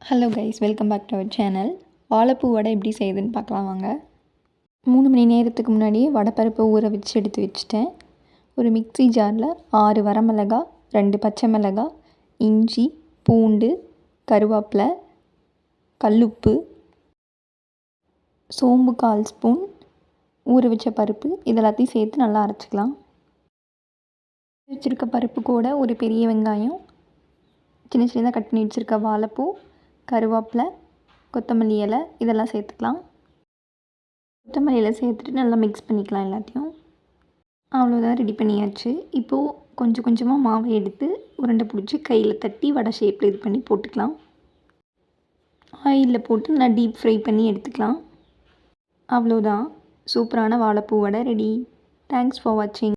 Hello guys, welcome back to our channel. வாழைப்பூ வடை எப்படி செய்யுதுன்னு பார்க்கலாம் வாங்க. 3 மணி நேரத்துக்கு முன்னாடியே வடைப்பருப்பை ஊற வச்சு எடுத்து வச்சுட்டேன். ஒரு மிக்ஸி ஜாரில் 6 வரமிளகாய், 2 பச்சை மிளகாய், இஞ்சி, பூண்டு, கருவேப்பிலை, கல்லுப்பு, சோம்பு 1/4 ஸ்பூன், ஊற வச்ச பருப்பு இதெல்லாத்தையும் சேர்த்து நல்லா அரைச்சிக்கலாம். வச்சுருக்க பருப்பு கூட ஒரு பெரிய வெங்காயம், சின்ன சின்னதாக கட் பண்ணி வச்சுருக்க வாழைப்பூ, கருவேப்பிலை, கொத்தமல்லி இலை இதெல்லாம் சேர்த்துக்கலாம். கொத்தமல்லி இலை சேர்த்துட்டு நல்லா மிக்ஸ் பண்ணிக்கலாம் எல்லாத்தையும். அவ்வளோதான், ரெடி பண்ணியாச்சு. இப்போது கொஞ்சம் கொஞ்சமாக மாவை எடுத்து உருண்டை பிடிச்சி கையில் தட்டி வடை ஷேப்பில் இது பண்ணி போட்டுக்கலாம். ஆயிலில் போட்டு நல்லா டீப் ஃப்ரை பண்ணி எடுத்துக்கலாம். அவ்வளோதான், சூப்பரான வாழைப்பூ வடை ரெடி. தேங்க்ஸ் ஃபார் வாட்சிங்.